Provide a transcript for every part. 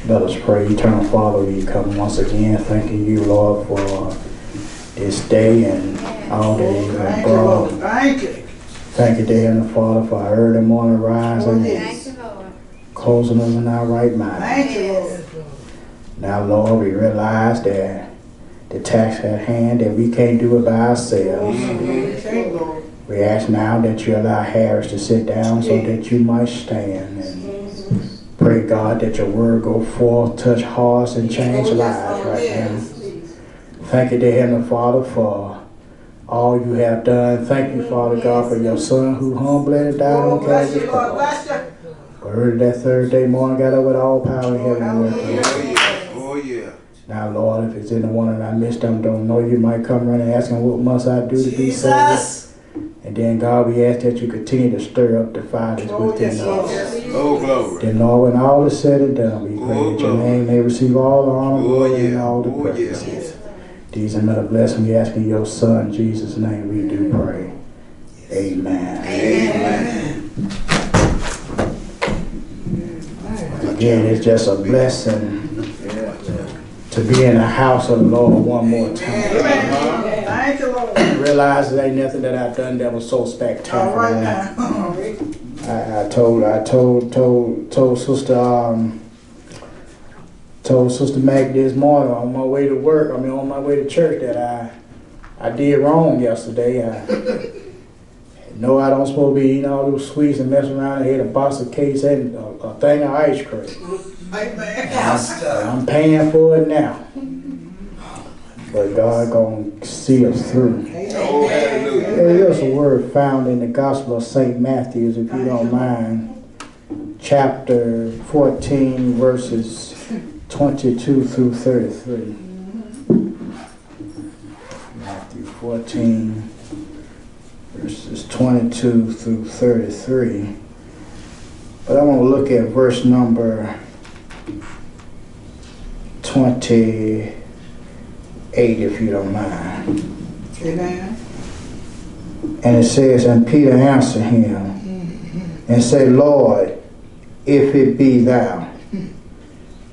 Let us pray. Eternal Father, we come once again thanking you, Lord, for this day and all that you have brought. Thank you. Thank you, dear Heavenly Father, for our early morning rising and closing us in our right mind. Thank you, Lord. Now, Lord, we realize that the task at hand, that we can't do it by ourselves. We ask now that you allow Harris to sit down so that you might stand, and pray, God, that your word go forth, touch hearts, and change lives right now. Thank you, dear Heavenly Father, for all you have done. Thank you, Father God, for your Son who humbly and died on Calvary's cross. Early that third day morning, got up with all power in heaven and earth. Oh, yeah. Now, Lord, if it's anyone that I missed them, don't know, you might come running asking, what must I do to be saved? And then, God, we ask that you continue to stir up the fire that's within us. Oh, glory. Then, Lord, when all is said and done, we pray that your name may receive all the honor, glory, and all the praise. These and another blessing we ask in your Son, Jesus' name, we do pray. Amen. Amen. Again, it's just a blessing to be in the house of the Lord one more time. Thank you, Lord. Realize it ain't nothing that I've done that was so spectacular. All right now. I told Sister Maggie this morning on my way to work, on my way to church, that I did wrong yesterday. No, I don't supposed to be eating all those sweets and messing around. I ate a box of cakes and a thing of ice cream. I'm paying for it now. But God gonna see us through. Oh, hallelujah. There's a word found in the Gospel of St. Matthew, if you don't mind. Chapter 14, verses 22 through 33. Matthew 14, verses 22 through 33. But I want to look at verse number 28, if you don't mind. Amen. And it says, and Peter answered him and said, Lord, if it be thou,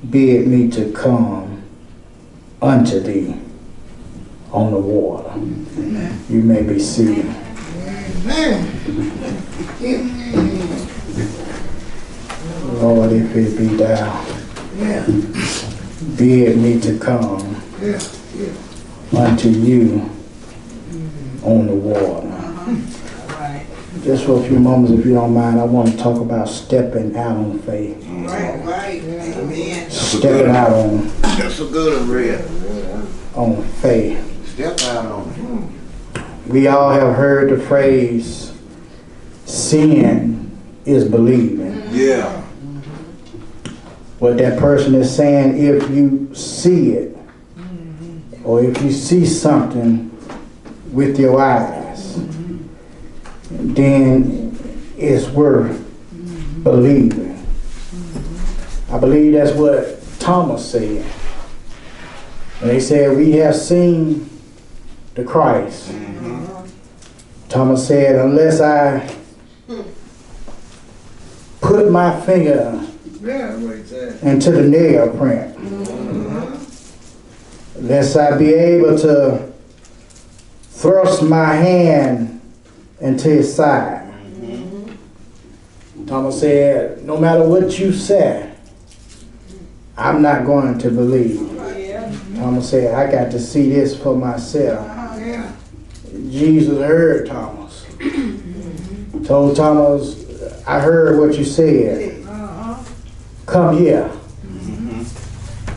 bid me to come unto thee on the water. Amen. You may be seated. Lord, if it be thou, bid me to come unto you on the water. Just for a few moments, if you don't mind, I want to talk about stepping out on faith. Right. Amen. Stepping out on. That's a good one, Red. On faith. Step out on it. We all have heard the phrase, seeing is believing. Yeah. What that person is saying, if you see it, or if you see something with your eyes, then it's worth believing. I believe that's what Thomas said. When they said, we have seen the Christ. Thomas said, unless I put my finger into the nail print, unless I be able to thrust my hand into his side. Thomas said, no matter what you say, I'm not going to believe. Thomas said, I got to see this for myself. Jesus heard Thomas. Told Thomas, I heard what you said. Come here.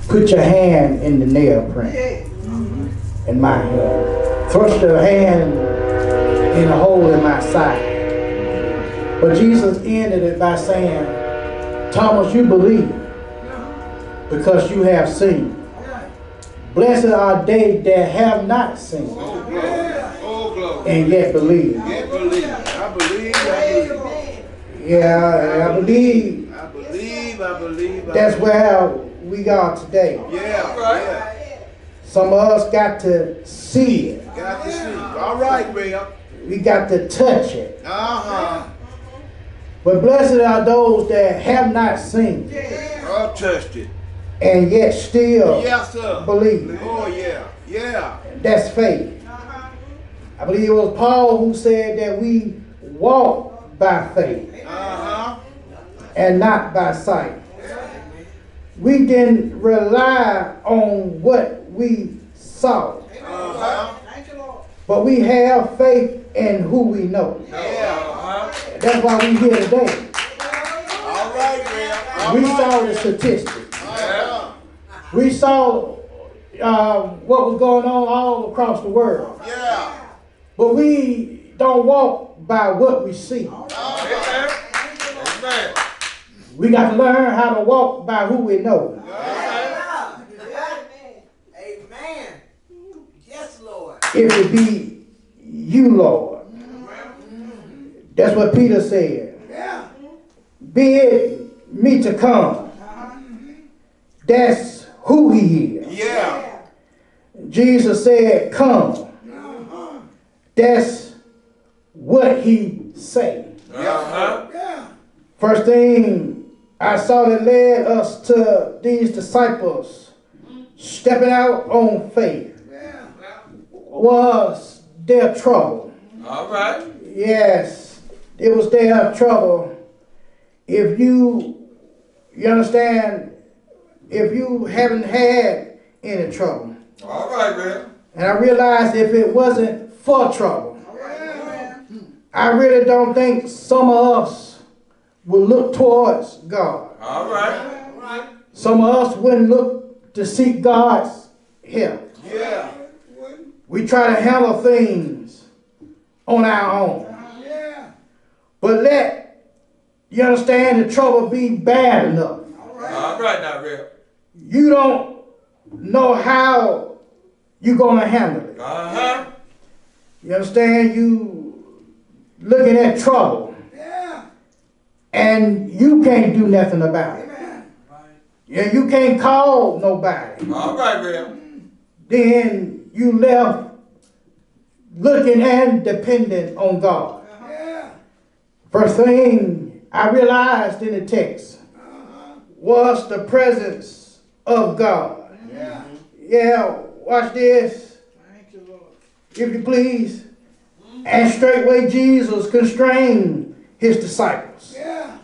Put your hand in the nail print in my hand. Thrust your hand in a hole in my side. But Jesus ended it by saying, Thomas, you believe because you have seen. Blessed are they that have not seen and yet believe. I believe. Yeah, I believe. That's where we are today. Yeah. Some of us got to see it. Got to see. All right, Bill. We got to touch it. Uh-huh. But blessed are those that have not seen I've touched it. and yet still Yes, sir. believe. Oh, yeah. Yeah. That's faith. I believe it was Paul who said that we walk by faith Uh-huh. and not by sight. We didn't rely on what we saw, Uh-huh. Thank you, Lord. but we have faith in who we know. Yeah. Uh-huh. That's why we're here today. All right, man. All We right. saw the statistics. Yeah. We saw what was going on all across the world. Yeah. But we don't walk by what we see. Amen. Amen. We got to learn how to walk by who we know. Amen. Yes, Lord. If it be you, Lord. That's what Peter said. Yeah. Be it me to come. That's who he is. Yeah. Jesus said, come. That's what he said. Uh-huh. Yeah. First thing I saw that led us to these disciples stepping out on faith Yeah. was their trouble. All right. Yes, it was their trouble. If you understand, if you haven't had any trouble, All right, man. and I realized if it wasn't for trouble, Yeah. I really don't think some of us would look towards God. All right. Some of us wouldn't look to seek God's help. Yeah. We try to handle things on our own. Yeah. But you understand, the trouble be bad enough. All right, now, real. You don't know how you're going to handle it. Uh-huh. You understand? You looking at trouble Yeah. and you can't do nothing about it. Amen. Yeah, you can't call nobody. All right, real. Then you left looking and dependent on God. Yeah. First thing I realized in the text was the presence of God. Yeah. Yeah, watch this, Thank you, Lord. if you please. And straightway Jesus constrained his disciples Yeah.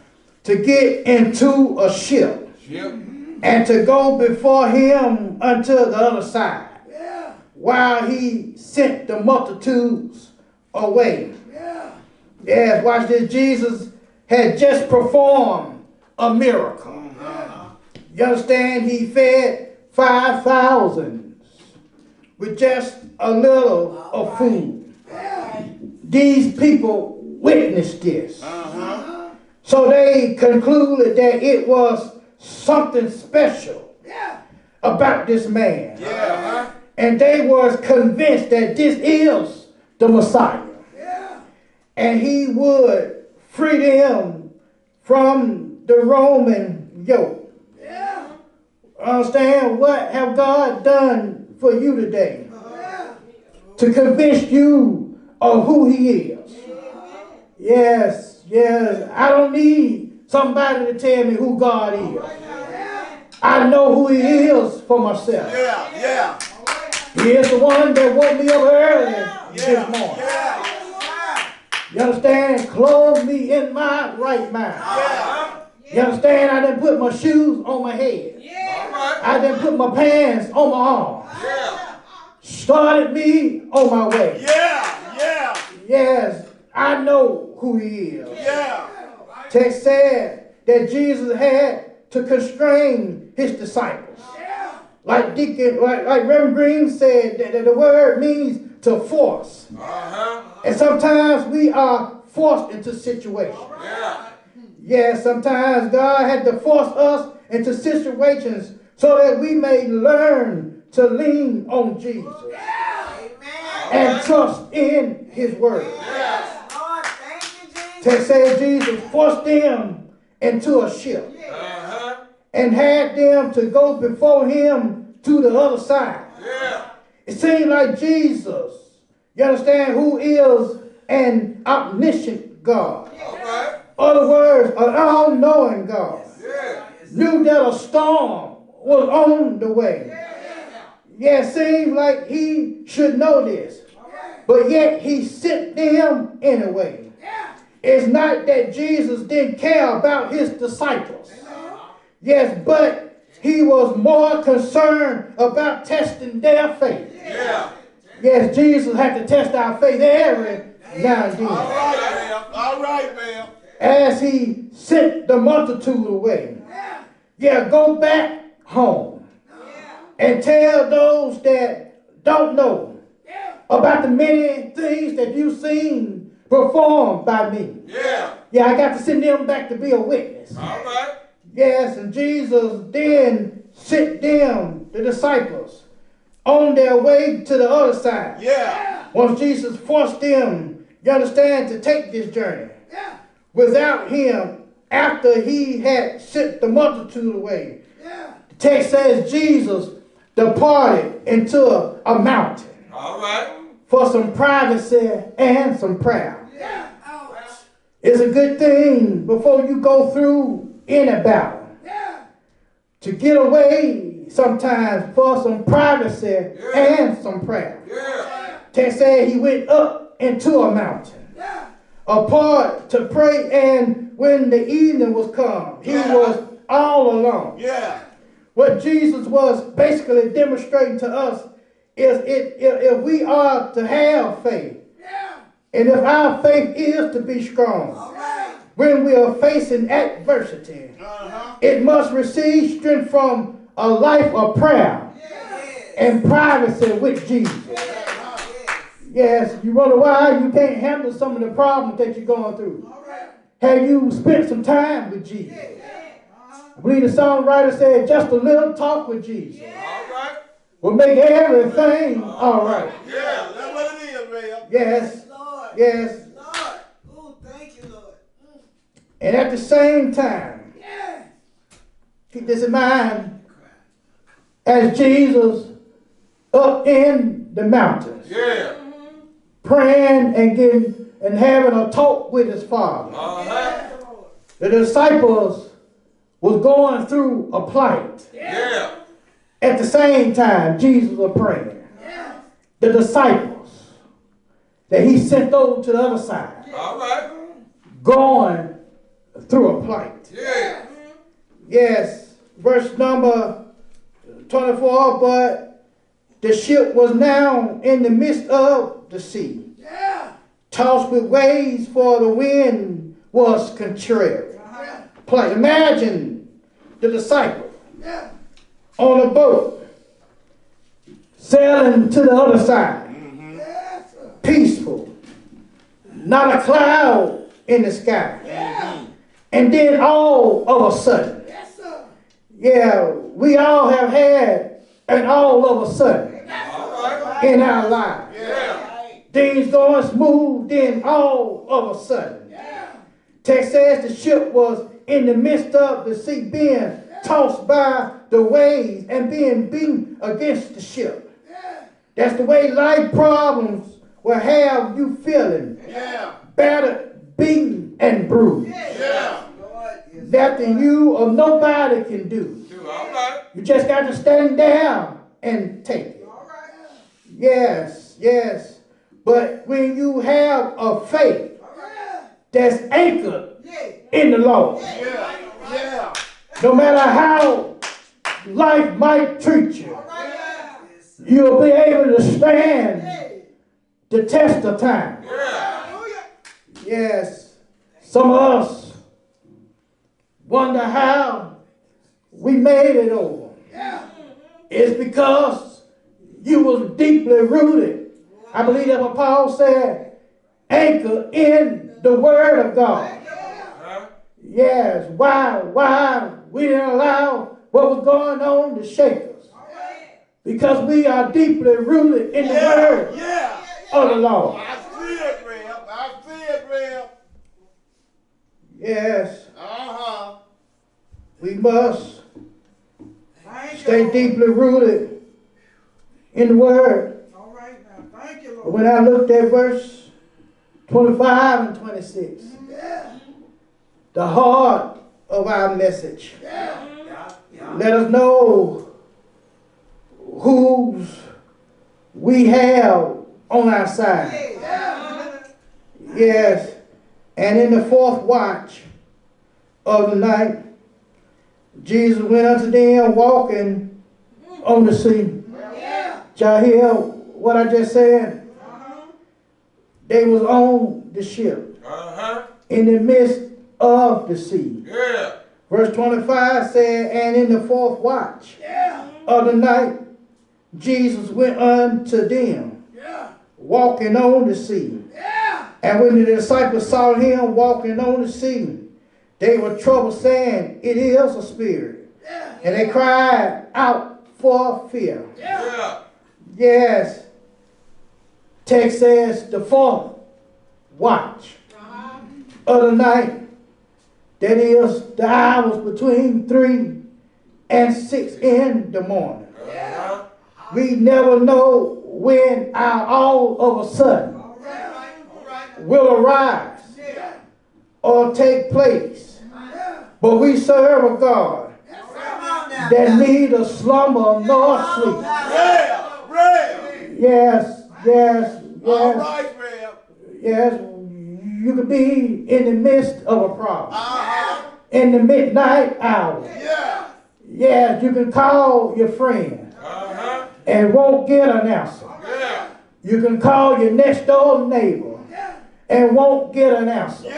to get into a ship Yep. and to go before him unto the other side, Yeah. while he sent the multitudes away. Yeah. Yes, watch this. Jesus had just performed a miracle. You understand? He fed 5,000 with just a little of food. These people witnessed this. Uh-huh. So they concluded that it was something special Yeah. about this man. Yeah. Huh? And they were convinced that this is the Messiah. Yeah. And he would free them from the Roman yoke. Yeah. Understand? What have God done for you today Yeah. to convince you of who he is? Yes, yes. I don't need somebody to tell me who God is. I know who he is for myself. Yeah. Yeah. He is the one that woke me up early this morning. Yeah. You understand? Clothed me in my right mind. Yeah. You understand? I didn't put my shoes on my head. All right. I didn't put my pants on my arm. Yeah. Started me on my way. Yeah. Yeah. Yes, I know who he is. Yeah. Text said that Jesus had to constrain his disciples. Like Reverend Green said, that the word means to force. Uh-huh. And sometimes we are forced into situations. Yeah. Yes, sometimes God had to force us into situations so that we may learn to lean on Jesus and trust in his word. Lord, thank you, Jesus. Text said Jesus forced them into a ship Uh-huh. and had them to go before him to the other side. Yeah. It seemed like Jesus, you understand, who is an omniscient God. All right. Other words, an all-knowing God, Yeah. knew that a storm was on the way. Yeah, it seems like he should know this. But yet he sent them anyway. It's not that Jesus didn't care about his disciples. Yes, but he was more concerned about testing their faith. Yes, Jesus had to test our faith every now and then. All right, ma'am. As he sent the multitude away. Yeah, go back home and tell those that don't know about the many things that you've seen performed by me. Yeah, I got to send them back to be a witness. All right. Yes, and Jesus then sent them, the disciples, on their way to the other side. Once Jesus forced them, you understand, to take this journey. Without him, after he had sent the multitude away, the text says Jesus departed into a mountain. All right. For some privacy and some prayer. It's a good thing before you go through any battle to get away sometimes for some privacy and some prayer. Text said he went up into a mountain apart to pray, and when the evening was come, he was all alone. What Jesus was basically demonstrating to us is if we are to have faith, and if our faith is to be strong, when we are facing adversity, it must receive strength from a life of prayer and privacy with Jesus. Yes, you wonder why you can't handle some of the problems that you're going through. Have you spent some time with Jesus? I believe the songwriter said just a little talk with Jesus will make everything all right. That's what it is, man. Yes, yes. Lord. Oh, thank you, Lord. And at the same time, keep this in mind, as Jesus up in the mountains, praying and having a talk with his Father. The disciples was going through a plight. At the same time, Jesus was praying. The disciples that he sent over to the other side, going through a plight. Yes, verse number 24, but the ship was now in the midst of the sea, tossed with waves, for the wind was contrary. Imagine the disciples on a boat, sailing to the other side, peaceful, not a cloud in the sky. And then all of a sudden, we all have had an all of a sudden in our lives. Things going smooth, then all of a sudden. Text says the ship was in the midst of the sea, being tossed by the waves and being beaten against the ship. That's the way life problems will have you feeling. Battered, beaten, and bruised. Nothing you or nobody can do. You just got to stand down and take it. Yes, yes. But when you have a faith that's anchored in the Lord, no matter how life might treat you, you'll be able to stand the test of time. Yes, some of us wonder how we made it over. It's because you was deeply rooted. I believe that what Paul said, anchor in the Word of God. Yes, why we didn't allow what was going on to shake us? Because we are deeply rooted in the Word of the Lord. I see it, Rev. I see it, Rev. Yes. We must stay deeply rooted in the Word. Thank you, Lord. But when I looked at verse 25 and 26, the heart of our message Let us know who we have on our side. Yes. And in the fourth watch of the night, Jesus went unto them walking on the sea. Did y'all hear what I just said? They was on the ship in the midst of the sea. Verse 25 said, and in the fourth watch of the night, Jesus went unto them walking on the sea. And when the disciples saw him walking on the sea, they were troubled, saying, it is a spirit. And they cried out for fear. Yes. Text says the fourth watch of the night. That is the hours between 3 and 6 in the morning. We never know when our all of a sudden will arise or take place. But we serve a God that neither slumber nor sleep. Yes, yes, yes. Yes, you could be in the midst of a problem. In the midnight hour. Yes, you can call your friend and won't get an answer. You can call your next door neighbor and won't get an answer.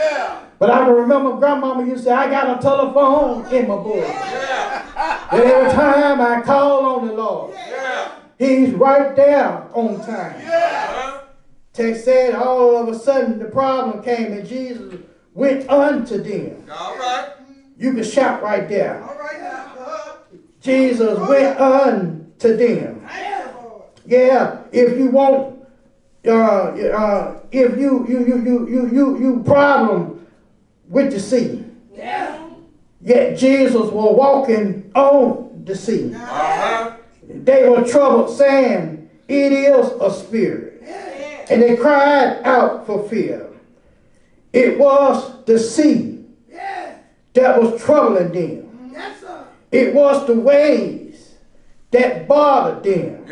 But I can remember grandmama used to say, I got a telephone in my book. And every time I call on the Lord, he's right there on time. Text said all of a sudden the problem came and Jesus went unto them. You can shout right there. Jesus went unto them. Yeah, if you want, if you problem with the sea, yet Jesus was walking on the sea. They were troubled, saying, it is a spirit. And they cried out for fear. It was the sea that was troubling them. It was the waves that bothered them.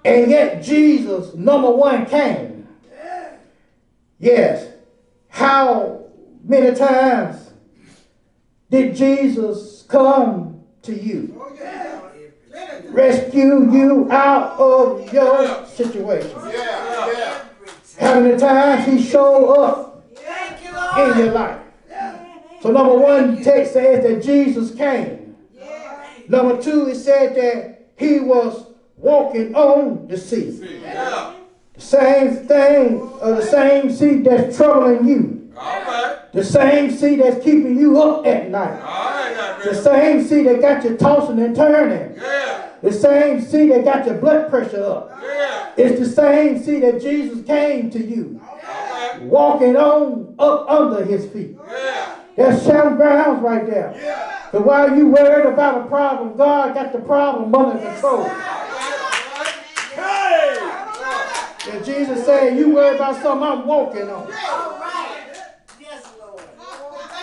And yet Jesus, number one, came. Yes. How many times did Jesus come to you? Rescue you out of your situation. How many times he showed up in your life? So number one, text says that Jesus came. Number two, it said that he was walking on the sea. The same thing, or the same sea that's troubling you. The same sea that's keeping you up at night. The same sea that got you tossing and turning. The same sea that got your blood pressure up. It's the same sea that Jesus came to you. Walking on up under his feet. That's sound grounds right there. But while you worried about a problem, God got the problem under control. And Jesus said, you worry about something I'm walking on.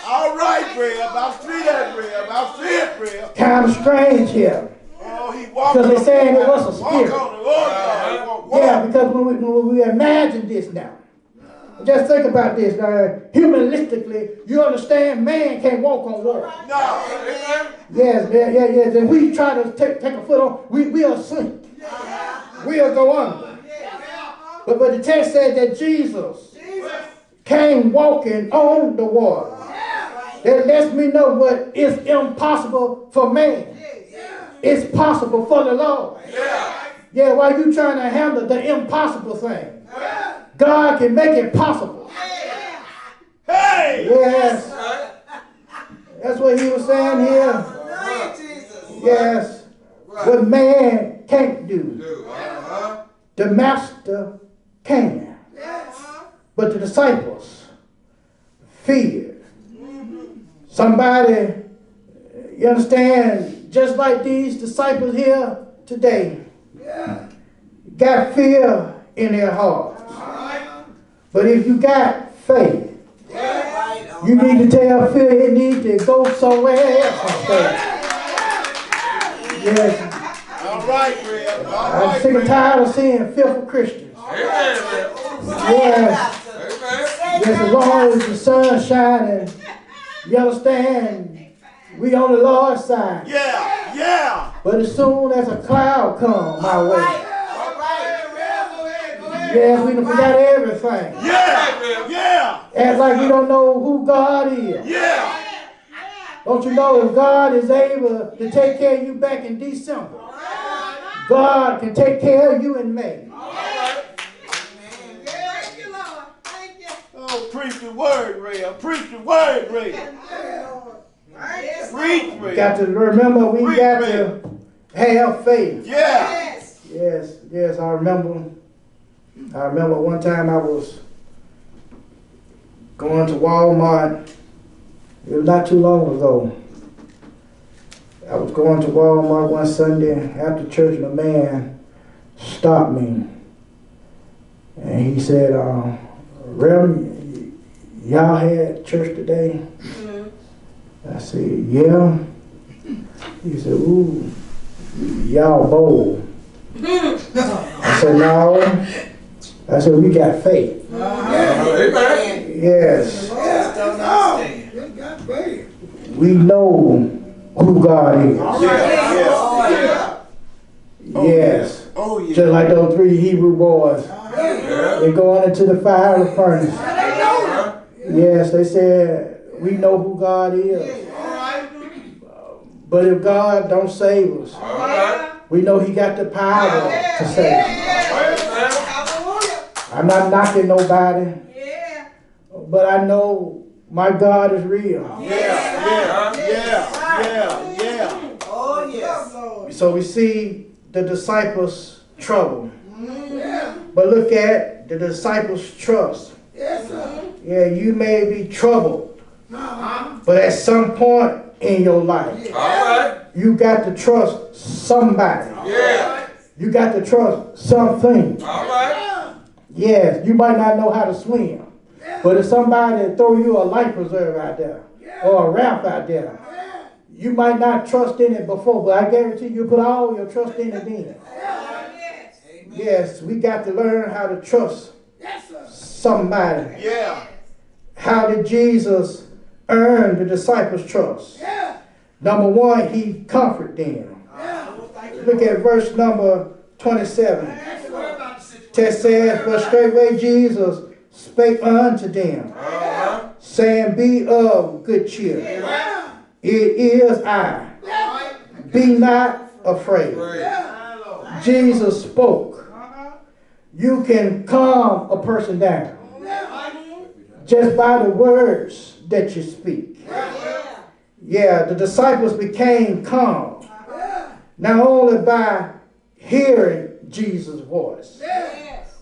All right, Rev. I see that, Rev. I see it, Rev. Kind of strange here. Because they're saying it was a spirit. Yeah, because when we imagine this now, just think about this. Humanistically, you understand man can't walk on water. No. Yes. And we try to take a foot on, we'll sink. We'll go under. But the text said that Jesus came walking on the water. That lets me know what is impossible for man. It's possible for the Lord. Yeah, while you trying to handle the impossible thing, God can make it possible. Yes. That's what he was saying here. Yes. What man can't do, the master can. But the disciples feared. Somebody, you understand, just like these disciples here today, got fear in their hearts. But if you got faith, you need to tell fear it needs to go somewhere else. Yes. All right, Fred. All I'm right, sick and Fred. tired of seeing fearful Christians. Yes. Yes, as long as the sun's shining, you understand, we on the Lord's side. Yeah, yeah. But as soon as a cloud comes my way, yes, we done forgot everything. Yeah, yeah. Act like we don't know who God is. Yeah. Don't you know if God is able to take care of you back in December, God can take care of you in May. Oh, preach the word, Ray. Preach the word, Ray. Preach, We Ray. got to remember we got to have faith. Yeah. Yes, I remember one time I was going to Walmart. It was not too long ago. I was going to Walmart one Sunday after church, and a man stopped me. And he said, Reverend, y'all had church today? I said, yeah. He said, ooh, y'all bold. I said, no. I said, we got faith. Yes. We know who God is. Yes. Oh, yeah. Just like those 3 Hebrew boys. They're going into the fiery furnace. Yes, they said, we know who God is. But if God don't save us, we know he got the power to save us. I'm not knocking nobody, but I know my God is real. Yeah. Oh, yes. So we see the disciples' trouble. But look at the disciples' trust. Yeah, you may be troubled, but at some point in your life, you got to trust somebody. You got to trust something. Yes, you might not know how to swim, but if somebody throw you a life preserver out there or a raft out there, you might not trust in it before, but I guarantee you put all your trust in it then. Yes, we got to learn how to trust somebody. Yeah. How did Jesus earn the disciples' trust? Number 1, he comforted them. Look at verse number 27. Text says, but straightway Jesus spake unto them, saying, be of good cheer. It is I. Be not afraid. Jesus spoke. You can calm a person down just by the words that you speak. Yeah, the disciples became calm, not only by hearing Jesus' voice,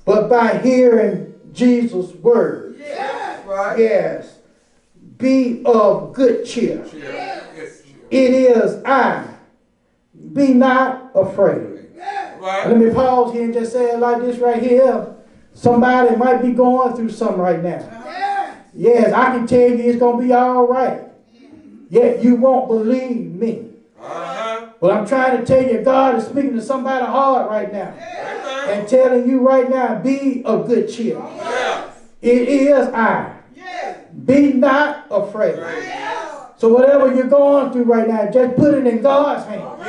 but by hearing Jesus' words. Yes. Be of good cheer. It is I. Be not afraid. Let me pause here and just say it like this right here. Somebody might be going through something right now. Yes, I can tell you it's going to be all right. Yet you won't believe me. But I'm trying to tell you, God is speaking to somebody's heart right now. And telling you right now, be of good cheer. It is I. Be not afraid. So whatever you're going through right now, just put it in God's hands.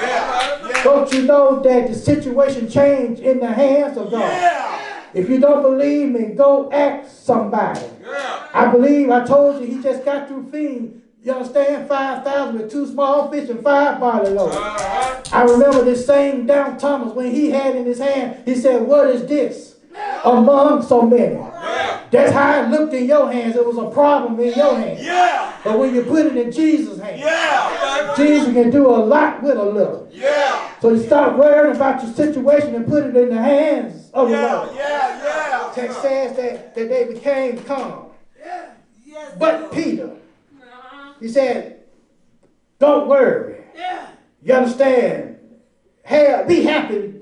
Don't you know that the situation changed in the hands of God? If you don't believe me, go ask somebody. I believe I told you he just got through feeding, you understand, 5,000 with 2 small fish and 5 barley loaves. I remember this same down Thomas when he had in his hand, he said, what is this among so many? That's how it looked in your hands. It was a problem in your hands. But when you put it in Jesus' hands, Jesus can do a lot with a little. So you stop worrying about your situation and put it in the hands of the Lord. Text says that they became calm. But Peter, he said, don't worry. You understand? Be happy.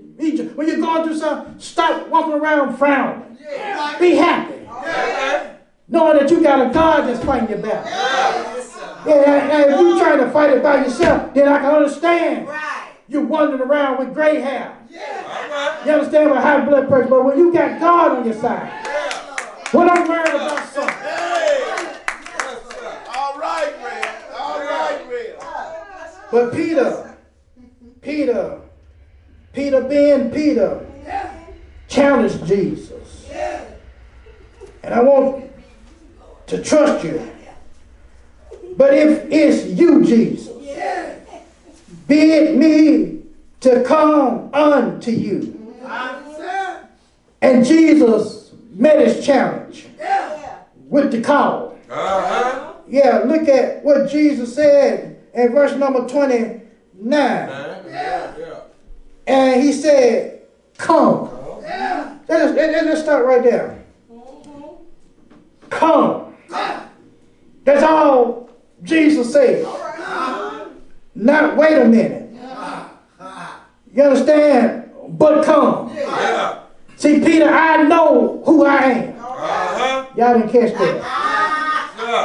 When you're going through something, stop walking around frowning. Be happy. Knowing that you got a God that's fighting your battle. And if you're trying to fight it by yourself, then I can understand you're wandering around with gray hair. Yeah. You understand, with high blood pressure, but when you got God on your side, when I'm worried about something. Hey. All right, man. All right, man. But Peter being Peter, challenged Jesus. And I want to trust you. But if it's you, Jesus, bid me to come unto you. And Jesus met his challenge with the call. Yeah, look at what Jesus said in verse number 29. And he said, come. Let's start right there. Come. That's all Jesus said. Not wait a minute. You understand? But come. See, Peter, I know who I am. Y'all didn't catch that.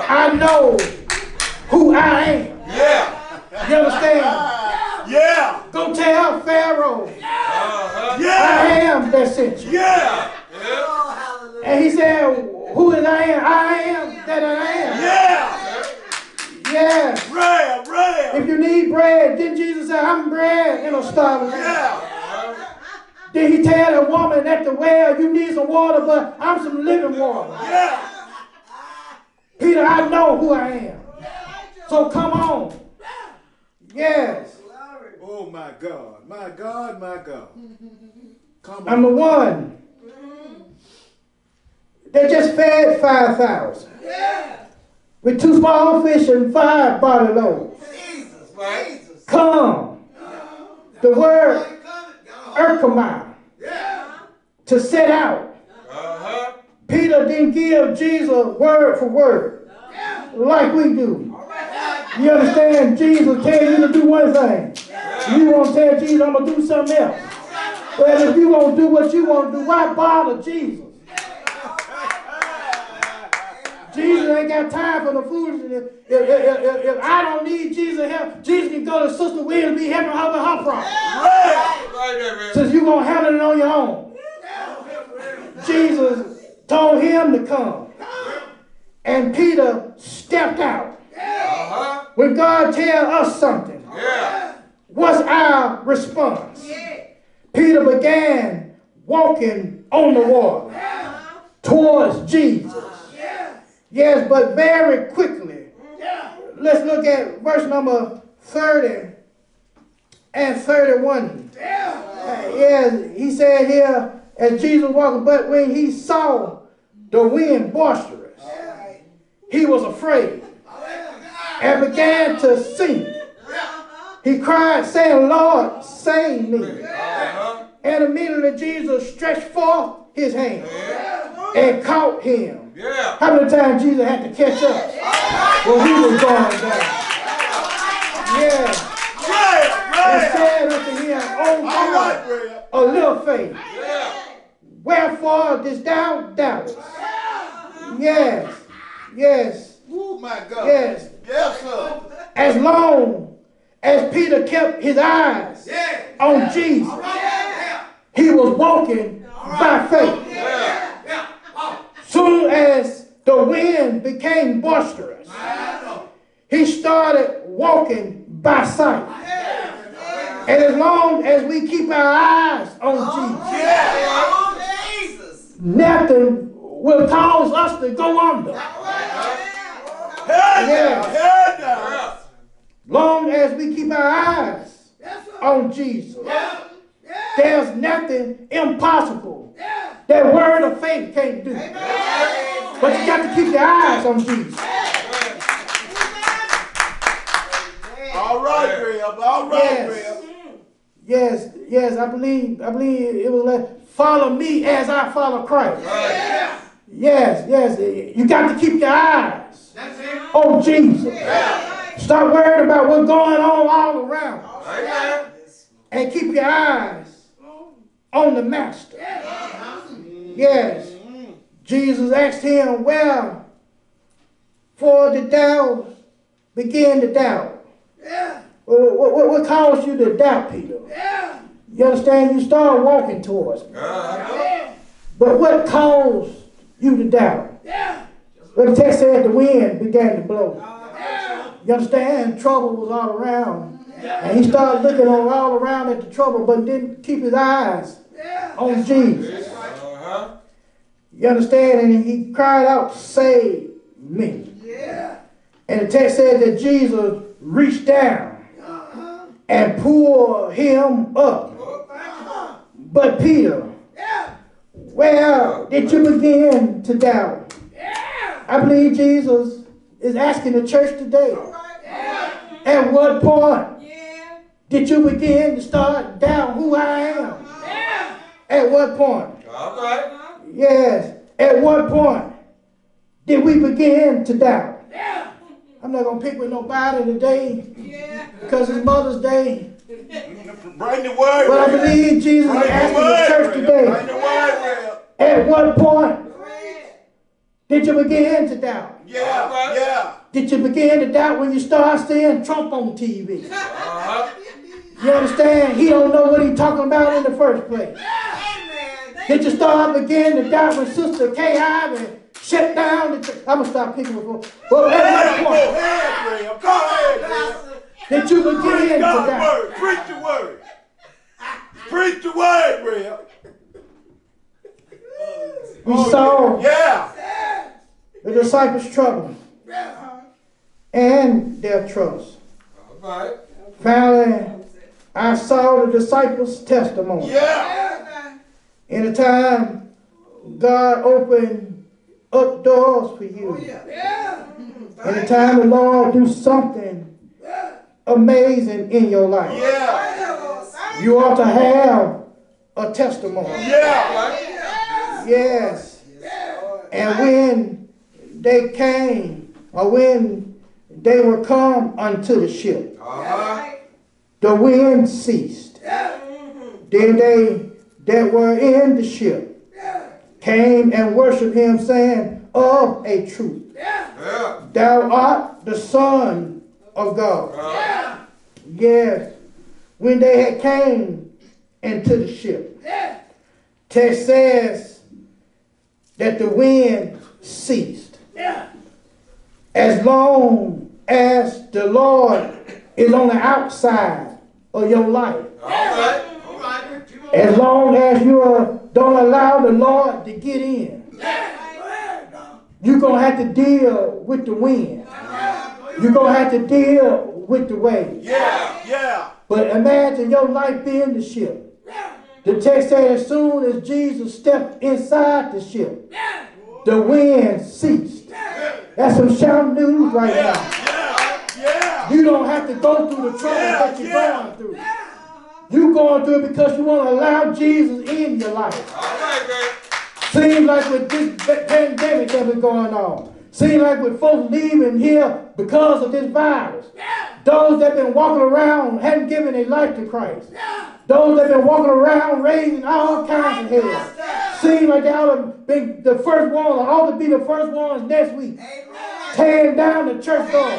I know who I am. You understand? Yeah. Go tell Pharaoh I am that sent you. Yeah. And he said, who is I am? I am that I am. Yeah. Yes. Bread. If you need bread, didn't Jesus say, I'm bread in a starving land? Yeah. Did he tell the woman at the well, you need some water, but I'm some living water? Yeah. Peter, I know who I am. So come on. Yes. Oh, my God. My God, my God. Come on. I'm the one that just fed 5,000 with 2 small fish and 5 barley loaves. Come. The word erkamai, to set out. Peter didn't give Jesus word for word like we do. You understand? Jesus tell you to do one thing. You won't tell Jesus, I'm going to do something else. Well, if you won't do what you want to do, why bother Jesus? Jesus ain't got time for the foolishness. If I don't need Jesus' help, Jesus can go to Sister Williams, be helping her with her problem. Since you're going to handle it on your own. Jesus told him to come. And Peter stepped out. When God tells us something, what's our response? Peter began walking on the water towards Jesus. Yes, but very quickly. Let's look at verse number 30 and 31. Yes, he said here, as Jesus walked, but when he saw the wind boisterous, he was afraid and began to sink. He cried, saying, Lord, save me. And immediately Jesus stretched forth his hand and caught him. How many times Jesus had to catch up when he was going down? And said unto him, O thou of little faith, wherefore didst thou doubt? Yes. Oh, my God. Yes. Yes, sir. As long as Peter kept his eyes on Jesus, he was walking by faith. Soon as the wind became boisterous, he started walking by sight. And as long as we keep our eyes on Jesus, nothing will cause us to go under. Long as we keep our eyes on Jesus, there's nothing impossible that word of faith can't do. But you got to keep your eyes on Jesus. All right, Graham. All right, Graham. Yes, I believe it was like, follow me as I follow Christ. Yes, you got to keep your eyes on Jesus. Stop worrying about what's going on all around. And keep your eyes on the Master. Yes. Jesus asked him, well, for the doubt, begin to doubt. What caused you to doubt, Peter? You understand? You started walking towards me. But what caused you to doubt? Well, the text said the wind began to blow. You understand? Trouble was all around. And he started looking all around at the trouble, but didn't keep his eyes on Jesus. You understand? And he cried out, "Save me." And the text said that Jesus reached down and pulled him up. But Peter, well, did you begin to doubt? I believe Jesus is asking the church today, at what point did you begin to start doubting who I am? At what point? Yes, at what point did we begin to doubt? I'm not going to pick with nobody today because it's Mother's Day. Bring the word. But I believe Jesus is asking the church today, at what point did you begin to doubt? Did you begin to doubt when you start seeing Trump on TV? You understand? He don't know what he's talking about in the first place. Did you start begin to doubt when Sister Kay Ivey shut down the church? I'm going to stop picking with her. But at what point did you begin to doubt? Preach the word. Preach the word, Real. We saw Yeah. the disciples' trouble and their trust. Finally, I saw the disciples' testimony. Yeah. In a time, God opened up doors for you. In a time, the Lord do something amazing in your life. Yeah. You ought to have a testimony. Yeah. Yes. And when they came, or when they were come unto the ship, the wind ceased. Then they that were in the ship came and worshiped him, saying, "Of a truth, thou art the Son of God." Yes. When they had came into the ship, text says that the wind ceased. As long as the Lord is on the outside of your life, as long as you don't allow the Lord to get in, you're going to have to deal with the wind. You're going to have to deal with the waves. But imagine your life being the ship. The text says as soon as Jesus stepped inside the ship, the wind ceased. That's some shouting news right now. You don't have to go through the trouble that you're going through. You're going through it because you want to allow Jesus in your life. Seems like with this pandemic that been going on, seems like with folks leaving here because of this virus, those that been walking around hadn't given their life to Christ. Those that been walking around raising all kinds of hell. Seems like they ought to be the first one, or ought to be the first ones next week. Tearing down the church door.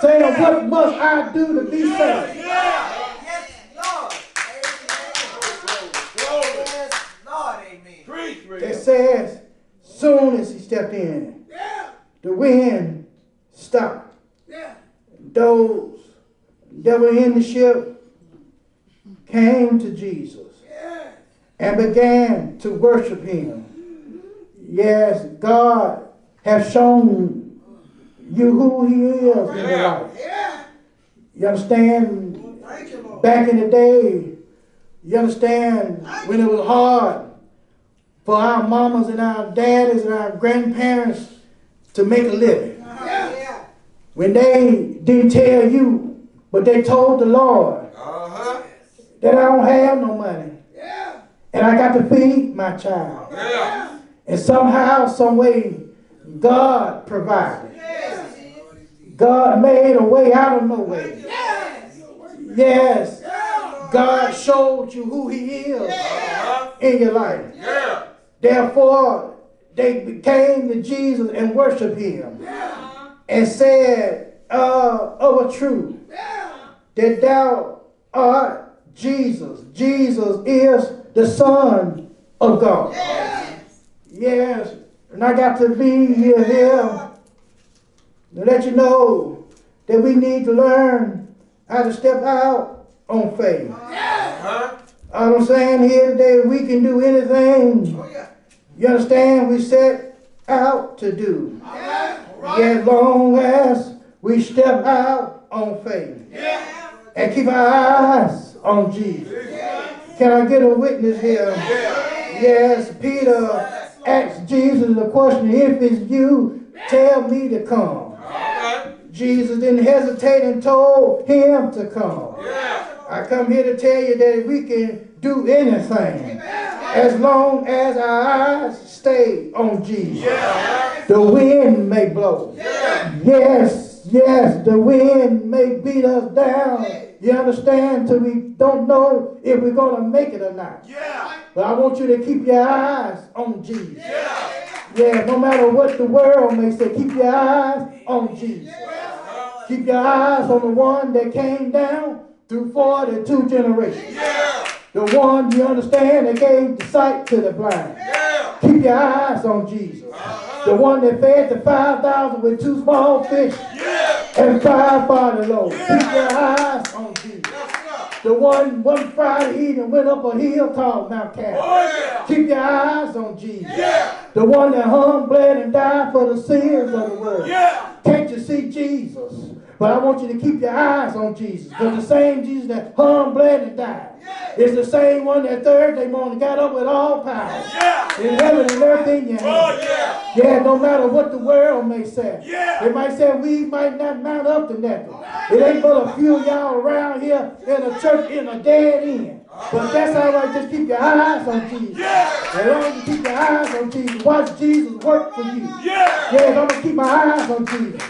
Saying, "What must I do to be saved?" It says, soon as he stepped in, the wind stopped. Those that were in the ship came to Jesus and began to worship him. Yes, God has shown you who he is in your life. You understand? Back in the day, you understand when it was hard for our mamas and our daddies and our grandparents to make a living. When they didn't tell you, but they told the Lord that I don't have no money. And I got to feed my child. And somehow, some way, God provided. God made a way out of no way. Yes. God showed you who he is in your life. Therefore, they came to Jesus and worshiped him and said, of a truth, that thou art Jesus. Jesus is the Son of God. Yes. And I got to be here to let you know that we need to learn how to step out on faith. I'm saying here today we can do anything. You understand? We set out to do. As long as we step out on faith and keep our eyes on Jesus. Can I get a witness here? Yes, Peter asked Jesus the question, if it's you, tell me to come. Jesus didn't hesitate and told him to come. I come here to tell you that we can do anything as long as our eyes stay on Jesus. The wind may blow. Yes, the wind may beat us down. You understand? Till we don't know if we're going to make it or not. But I want you to keep your eyes on Jesus. No matter what the world may say, keep your eyes on Jesus. Keep your eyes on the one that came down through 42 generations. The one, you understand, that gave the sight to the blind. Keep your eyes on Jesus. The one that fed the 5,000 with 2 small fish and 5 barley loaves. Keep your eyes on Jesus. The one Friday evening went up a hill called Mount Calvary. Keep your eyes on Jesus. The one that hung, bled, and died for the sins of the world. Can't you see Jesus? But I want you to keep your eyes on Jesus. Because the same Jesus that hung, bled, and died is the same one that Thursday morning got up with all power in heaven and earth in your hand. No matter what the world may say. They might say we might not mount up to nothing. It ain't but a few of y'all around here in a church in a dead end. But that's all right. Just keep your eyes on Jesus. As long as you keep your eyes on Jesus, watch Jesus work for you. I'm going to keep my eyes on Jesus.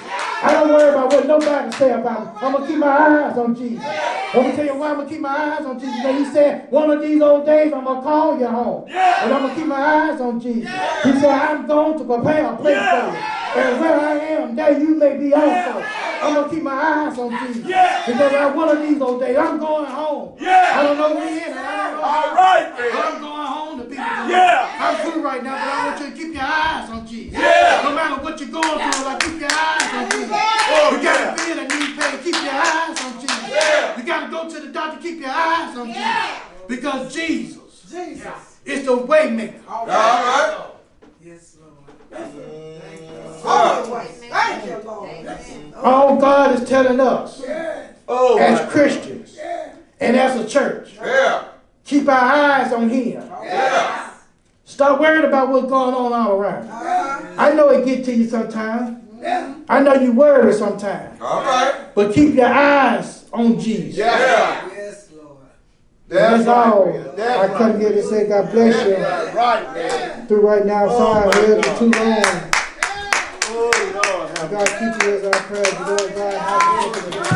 I don't worry about what nobody say about me. I'm going to keep my eyes on Jesus. I'm going to tell you why I'm going to keep my eyes on Jesus. And he said, one of these old days I'm going to call you home. And I'm going to keep my eyes on Jesus. He said, I'm going to prepare a place for you. And where I am, there you may be also. I'm going to keep my eyes on Jesus. Because one of these old days, I'm going home. I don't know when. All right, man. I'm going home to be with you. I'm through right now, but I want you to keep your eyes on Jesus. No matter what you're going through, like keep your eyes on Jesus. You got to feel that need pain, keep your eyes on Jesus. You got to go to the doctor, keep your eyes on Jesus. Because Jesus is the way maker. All right. Yes, Lord. Thank you, Lord. All God is telling us as Christians and as a church, keep our eyes on Him. Stop worrying about what's going on all around. I know it gets to you sometimes. I know you worry sometimes. But keep your eyes on Jesus. Yes, Lord. That's all. I come here to say God bless you. Through right now, sorry, I held you too long. God keep you as I pray. Lord God, have you open the door.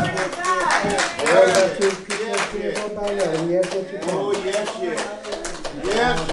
Lord, I keep you as I pray. Yes, what you do. Yes.